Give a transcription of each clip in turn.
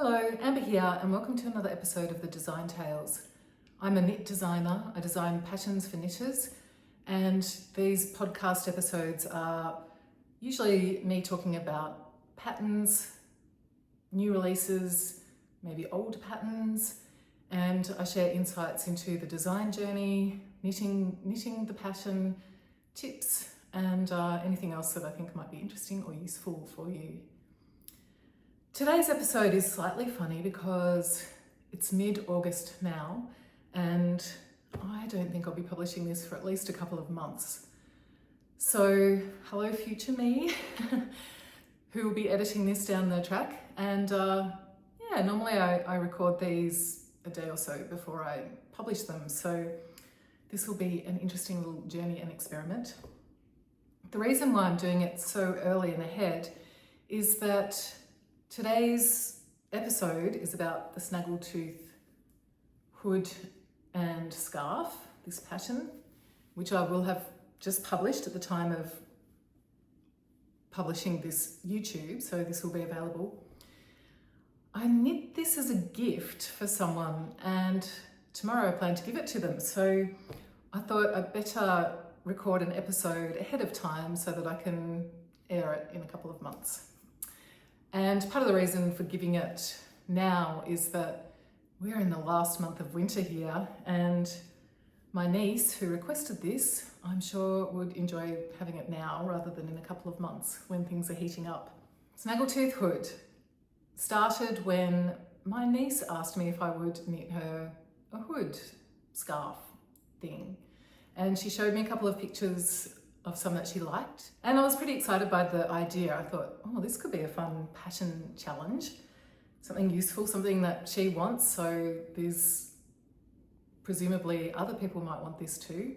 Hello, Ambah here, and welcome to another episode of the Design Tales. I'm a knit designer. I design patterns for knitters, and these podcast episodes are usually me talking about patterns, new releases, maybe old patterns, and I share insights into the design journey, knitting the pattern, tips, and anything else that I think might be interesting or useful for you. Today's episode is slightly funny because it's mid-August now, and I don't think I'll be publishing this for at least a couple of months. So, hello future me, who will be editing this down the track. And normally I record these a day or so before I publish them. So this will be an interesting little journey and experiment. The reason why I'm doing it so early and ahead is that today's episode is about the Snaggletooth hood and scarf, this pattern, which I will have just published at the time of publishing this YouTube, so this will be available. I knit this as a gift for someone, and tomorrow I plan to give it to them, so I thought I'd better record an episode ahead of time so that I can air it in a couple of months. And part of the reason for giving it now is that we're in the last month of winter here, and my niece who requested this, I'm sure would enjoy having it now rather than in a couple of months when things are heating up. Snaggletooth hood started when my niece asked me if I would knit her a hood scarf thing. And she showed me a couple of pictures of some that she liked. And I was pretty excited by the idea. I thought, oh, this could be a fun pattern challenge, something useful, something that she wants. So there's presumably other people might want this too.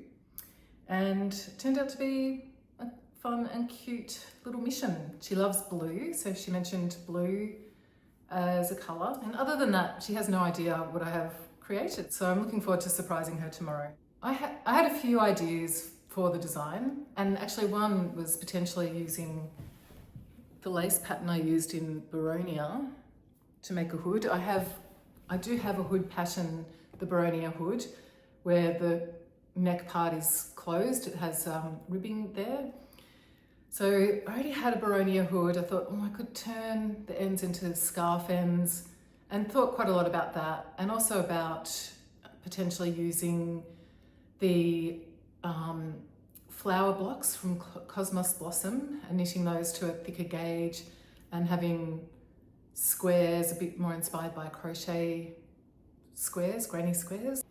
And it turned out to be a fun and cute little mission. She loves blue, so she mentioned blue as a colour. And other than that, she has no idea what I have created. So I'm looking forward to surprising her tomorrow. I had a few ideas for the design, and actually one was potentially using the lace pattern I used in Boronia to make a hood. I do have a hood pattern, the Boronia hood, where the neck part is closed. It has ribbing there. So I already had a Boronia hood. I thought, oh, I could turn the ends into scarf ends, and thought quite a lot about that, and also about potentially using the flower blocks from Cosmos Blossom and knitting those to a thicker gauge and having squares a bit more inspired by crochet squares, granny squares.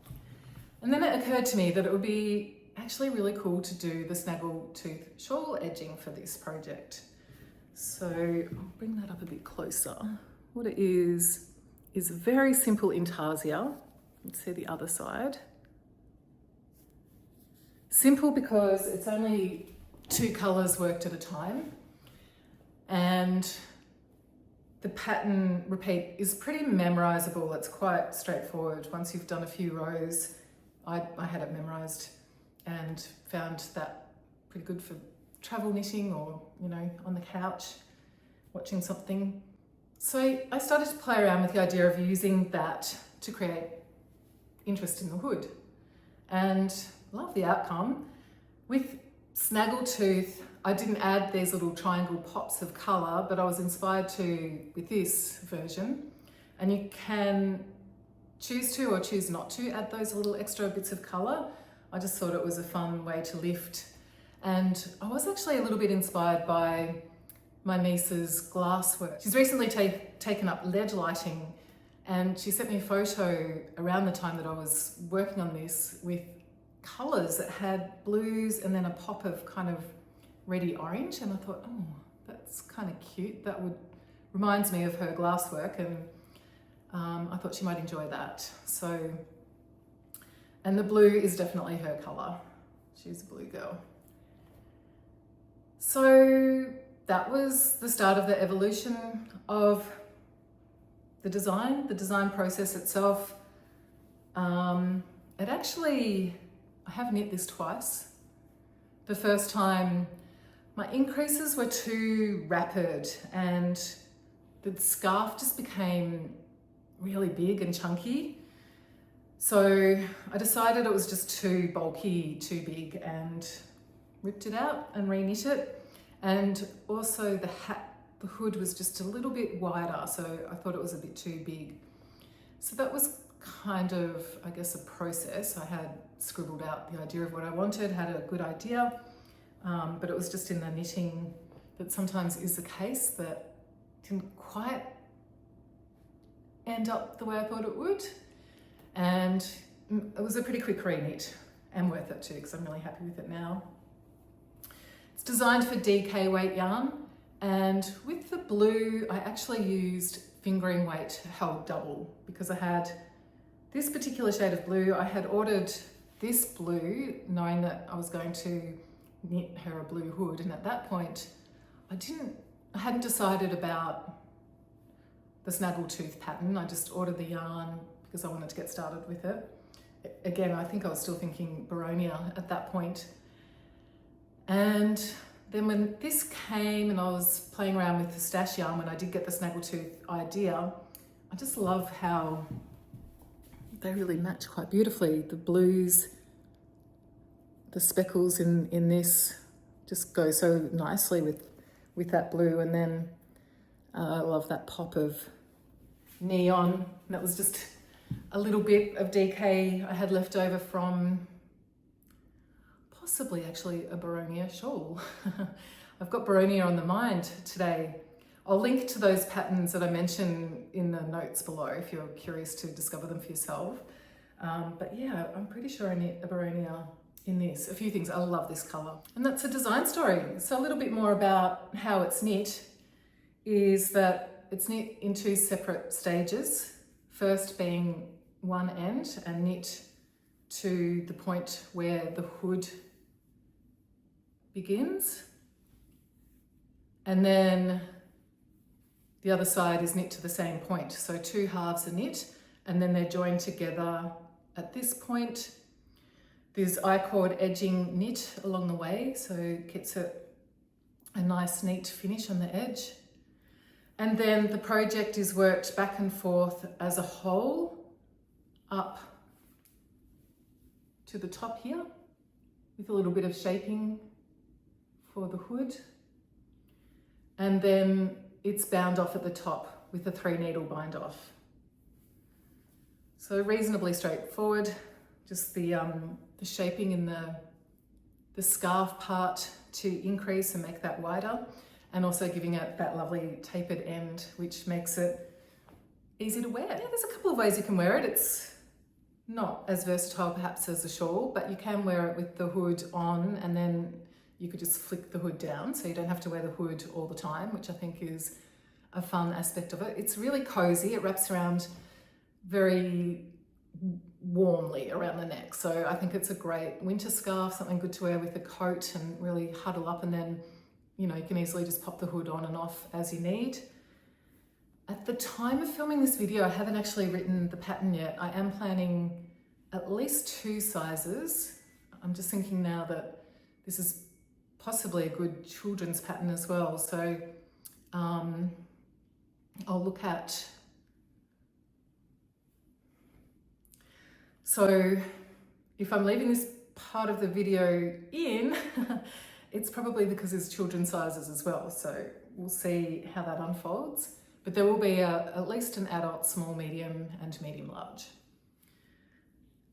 And then it occurred to me that it would be actually really cool to do the Snaggletooth shawl edging for this project. So I'll bring that up a bit closer. What it is very simple intarsia. Let's see the other side. Simple because it's only 2 colours worked at a time, and the pattern repeat is pretty memorisable. It's quite straightforward. Once you've done a few rows, I had it memorised and found that pretty good for travel knitting or, on the couch watching something. So I started to play around with the idea of using that to create interest in the hood, and love the outcome. With Snaggletooth, I didn't add these little triangle pops of colour, but I was inspired to with this version. And you can choose to or choose not to add those little extra bits of colour. I just thought it was a fun way to lift. And I was actually a little bit inspired by my niece's glasswork. She's recently taken up LED lighting, and she sent me a photo around the time that I was working on this with colours that had blues and then a pop of kind of reddy orange, and I thought, oh, that's kind of cute. That reminds me of her glasswork, and I thought she might enjoy that. So, and the blue is definitely her colour. She's a blue girl. So that was the start of the evolution of the design process itself. I have knit this twice. The first time my increases were too rapid, and the scarf just became really big and chunky. So I decided it was just too bulky, too big, and ripped it out and reknit it. And also the hood was just a little bit wider, so I thought it was a bit too big. So that was kind of, I guess, a process. I had scribbled out the idea of what I wanted, had a good idea, but it was just in the knitting that sometimes is the case that didn't quite end up the way I thought it would. And it was a pretty quick reknit and worth it too, because I'm really happy with it now. It's designed for DK weight yarn, and with the blue I actually used fingering weight held double, because I had this particular shade of blue. I had ordered this blue knowing that I was going to knit her a blue hood, and at that point I hadn't decided about the Snaggletooth pattern. I just ordered the yarn because I wanted to get started with it. Again, I think I was still thinking Boronia at that point. And then when this came and I was playing around with the stash yarn, when I did get the Snaggletooth idea, I just love how they really match quite beautifully. The blues, the speckles in this just go so nicely with that blue. And then I love that pop of neon. That was just a little bit of DK I had left over from possibly actually a Boronia shawl. I've got Boronia on the mind today. I'll link to those patterns that I mentioned in the notes below if you're curious to discover them for yourself. But yeah, I'm pretty sure I knit a Boronia in this. A few things, I love this colour. And that's a design story. So a little bit more about how it's knit is that it's knit in two separate stages. First being one end and knit to the point where the hood begins. And then the other side is knit to the same point. So two halves are knit and then they're joined together at this point. There's I-cord edging knit along the way, so it gets a nice neat finish on the edge. And then the project is worked back and forth as a whole up to the top here with a little bit of shaping for the hood. And then it's bound off at the top with a 3-needle bind off. So reasonably straightforward, just the shaping in the scarf part to increase and make that wider, and also giving it that lovely tapered end, which makes it easy to wear. Yeah, there's a couple of ways you can wear it. It's not as versatile perhaps as a shawl, but you can wear it with the hood on, and then you could just flick the hood down, so you don't have to wear the hood all the time, which I think is a fun aspect of it. It's really cozy. It wraps around very warmly around the neck. So I think it's a great winter scarf, something good to wear with a coat and really huddle up, and then, you know, you can easily just pop the hood on and off as you need. At the time of filming this video, I haven't actually written the pattern yet. I am planning at least 2 sizes. I'm just thinking now that this is possibly a good children's pattern as well. So I'll look at, so if I'm leaving this part of the video in, it's probably because there's children's sizes as well. So we'll see how that unfolds. But there will be at least an adult, small, medium, and medium large.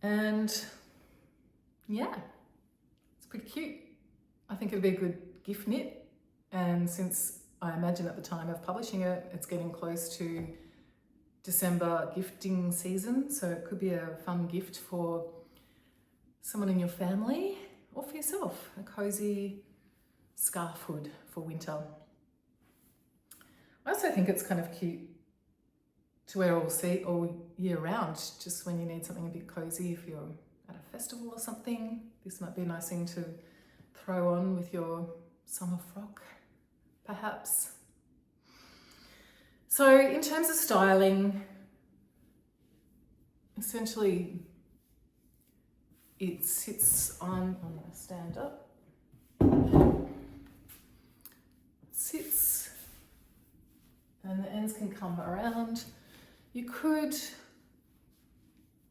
And yeah, it's pretty cute. I think it'll be a good gift knit. And since I imagine at the time of publishing it, it's getting close to December gifting season. So it could be a fun gift for someone in your family or for yourself, a cozy scarf hood for winter. I also think it's kind of cute to wear all year round, just when you need something a bit cozy. If you're at a festival or something, this might be a nice thing to throw on with your summer frock, perhaps. So in terms of styling, essentially it sits on, I'm going to stand up, sits, and the ends can come around. You could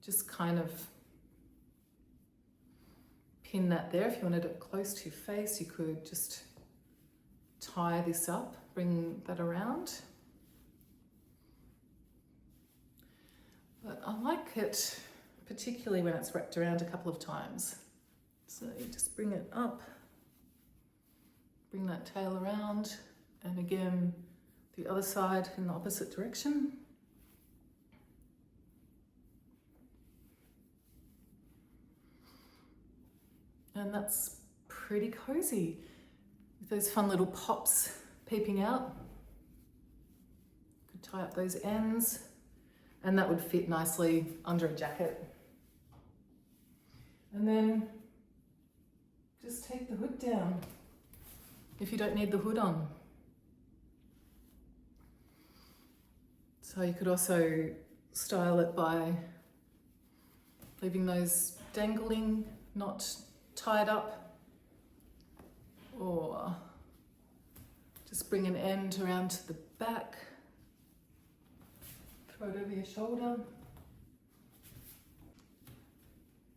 just kind of pin that there. If you wanted it close to your face, you could just tie this up, bring that around. But I like it particularly when it's wrapped around a couple of times. So you just bring it up, bring that tail around, and again, the other side in the opposite direction. And that's pretty cozy with those fun little pops peeping out. Could tie up those ends, and that would fit nicely under a jacket. And then just take the hood down if you don't need the hood on. So you could also style it by leaving those dangling, not tied up, or just bring an end around to the back, throw it over your shoulder.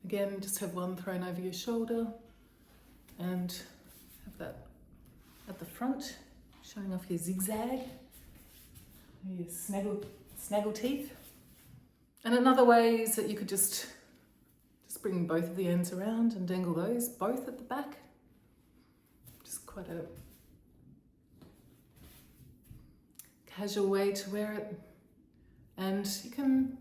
Again, just have one thrown over your shoulder and have that at the front, showing off your zigzag, your snaggle teeth. And another way is that you could just bring both of the ends around and dangle those both at the back. Just quite a casual way to wear it. And you can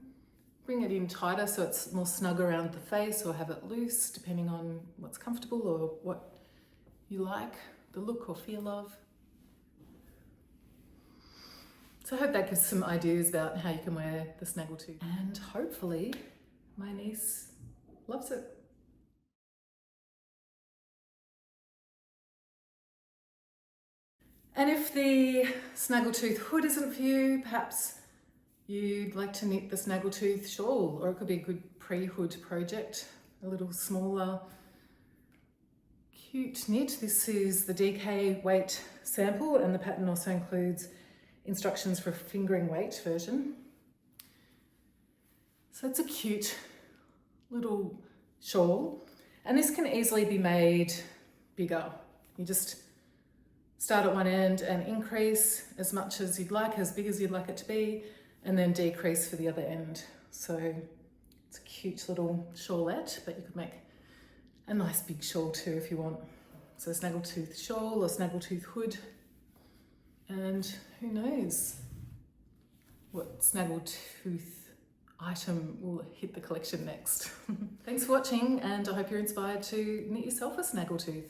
bring it in tighter so it's more snug around the face, or have it loose depending on what's comfortable or what you like, the look or feel of. So I hope that gives some ideas about how you can wear the Snaggletooth. And hopefully my niece loves it. And if the Snaggletooth hood isn't for you, perhaps you'd like to knit the Snaggletooth shawl, or it could be a good pre-hood project, a little smaller, cute knit. This is the DK weight sample, and the pattern also includes instructions for a fingering weight version. So it's a cute little shawl, and this can easily be made bigger. You just start at one end and increase as much as you'd like, as big as you'd like it to be, and then decrease for the other end. So it's a cute little shawlette, but you could make a nice big shawl too if you want. So Snaggletooth shawl or Snaggletooth hood, and who knows what Snaggletooth item will hit the collection next. Thanks for watching, and I hope you're inspired to knit yourself a Snaggletooth.